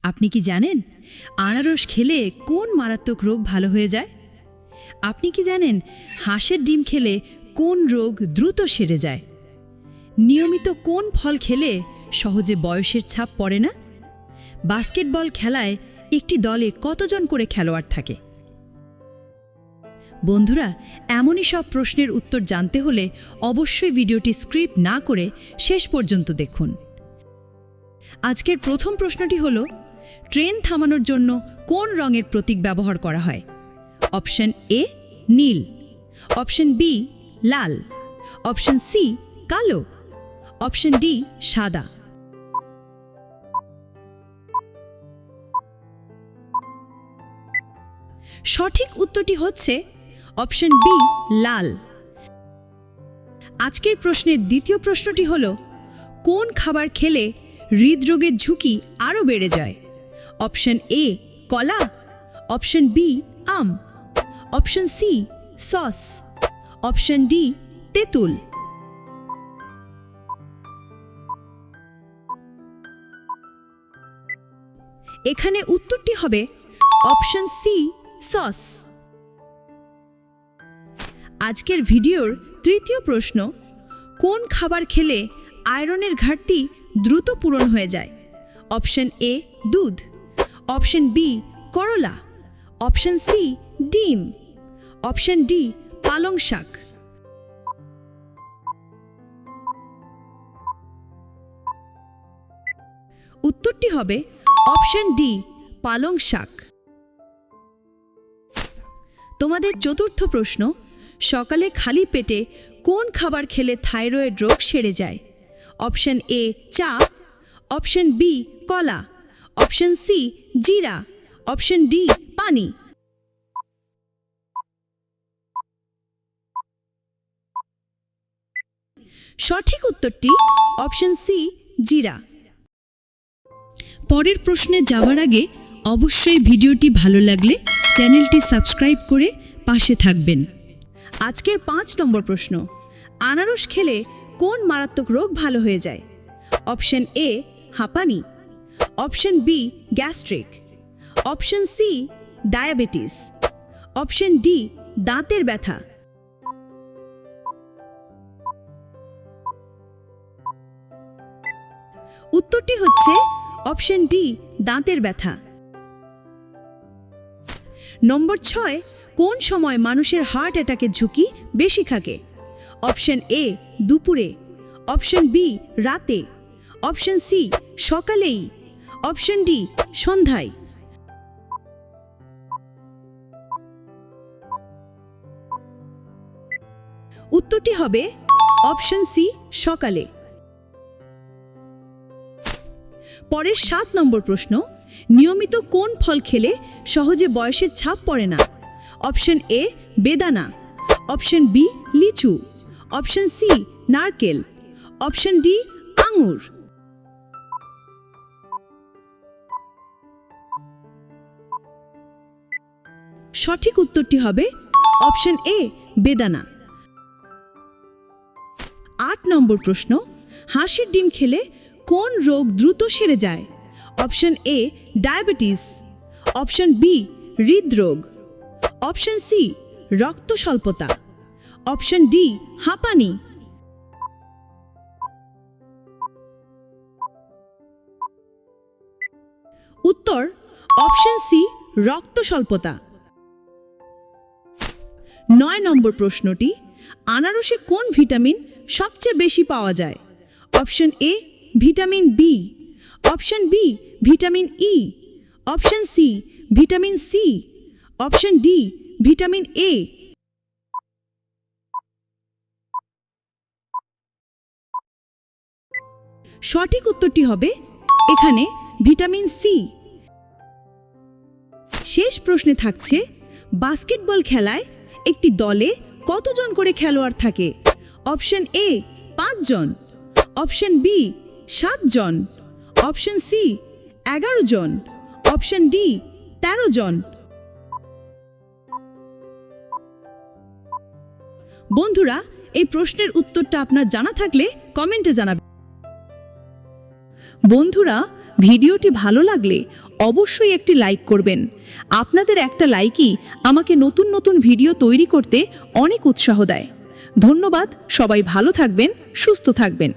আপনি কি জানেন আনারস খেলে কোন মারাত্মক রোগ ভালো হয়ে যায়? আপনি কি জানেন হাঁসের ডিম খেলে কোন রোগ দ্রুত সেরে যায়? নিয়মিত কোন ফল খেলে সহজে বয়সের ছাপ পড়ে না? বাস্কেটবল খেলায় একটি দলে কতজন করে খেলোয়াড় থাকে? বন্ধুরা, এমনই সব প্রশ্নের উত্তর জানতে হলে অবশ্যই ভিডিওটি স্ক্রিপ্ট না করে শেষ পর্যন্ত দেখুন। আজকের প্রথম প্রশ্নটি হল, ট্রেন থামানোর জন্য কোন রঙের প্রতীক ব্যবহার করা হয়? অপশন এ নীল, অপশন বি লাল, অপশন সি কালো, অপশন ডি সাদা। সঠিক উত্তরটি হচ্ছে অপশন বি লাল। আজকের প্রশ্নের দ্বিতীয় প্রশ্নটি হল, কোন খাবার খেলে হৃদরোগের ঝুঁকি আরও বেড়ে যায়? অপশন এ কলা, অপশন বি আম, option C sauce, option D তেঁতুল। এখানে উত্তরটি হবে অপশন সি সস। আজকের ভিডিওর তৃতীয় প্রশ্ন, কোন খাবার খেলে আয়রনের ঘাটতি দ্রুত পূরণ হয়ে যায়? অপশন এ দুধ, অপশন বি করলা, অপশন সি ডিম, অপশন ডি পালং শাক। উত্তরটি হবে অপশন ডি পালং শাক। তোমাদের চতুর্থ প্রশ্ন, সকালে খালি পেটে কোন খাবার খেলে থাইরয়েড রোগ সেরে যায়? অপশন এ চা, অপশন বি কলা, অপশন সি জিরা, অপশন ডি পানি। সঠিক উত্তরটি অপশন সি জিরা। পরের প্রশ্নে যাওয়ার আগে অবশ্যই ভিডিওটি ভালো লাগলে চ্যানেলটি সাবস্ক্রাইব করে পাশে থাকবেন। আজকের ৫ নম্বর প্রশ্ন, আনারস খেলে কোন মারাত্মক রোগ ভালো হয়ে যায়? অপশন এ হাঁপানি, option B gastric, option C diabetes, option D দাঁতের ব্যথা। উত্তরটি হচ্ছে অপশন ডি দাঁতের ব্যথা। নম্বর ৬, কোন সময় মানুষের হার্ট অ্যাটাকের ঝুঁকি বেশি থাকে? অপশন এ দুপুরে, অপশন বি রাতে, অপশন সি সকালেই, অপশন ডি সন্ধ্যায়। উত্তরটি হবে অপশন সি সকালে। পরের ৭ নম্বর প্রশ্ন, নিয়মিত কোন ফল খেলে সহজে বয়সের ছাপ পড়ে না? অপশন এ বেদানা, অপশন বি লিচু, অপশন সি নারকেল, অপশন ডি আঙুর। সঠিক উত্তরটি হবে অপশন এ বেদানা। ৮ নম্বর প্রশ্ন, হাঁসের ডিম খেলে কোন রোগ দ্রুত সেরে যায়? Option A diabetes, option B হৃদরোগ, অপশন সি রক্ত স্বল্পতা, অপশন ডি হাঁপানি। উত্তর অপশন সি রক্ত স্বল্পতা। ৯ নম্বর প্রশ্নটি, আনারসে কোন ভিটামিন সবচেয়ে বেশি পাওয়া যায়? Option A vitamin B, option B vitamin E, option C vitamin C, option D vitamin A. সঠিক উত্তরটি হবে এখানে ভিটামিন সি। শেষ প্রশ্নে থাকছে, বাস্কেটবল খেলায় একটি দলে কতজন করে খেলোয়াড় থাকে? অপশন এ ৫ জন, অপশন বি ৭ জন, অপশন সি ১১ জন, অপশন ডি ১৩ জন। বন্ধুরা, এই প্রশ্নের উত্তরটা আপনার জানা থাকলে কমেন্টে জানাবেন। বন্ধুরা, ভিডিওটি ভালো লাগলে অবশ্যই একটি লাইক করবেন। আপনাদের একটা লাইকই আমাকে নতুন নতুন ভিডিও তৈরি করতে অনেক উৎসাহ দেয়। ধন্যবাদ। সবাই ভালো থাকবেন, সুস্থ থাকবেন।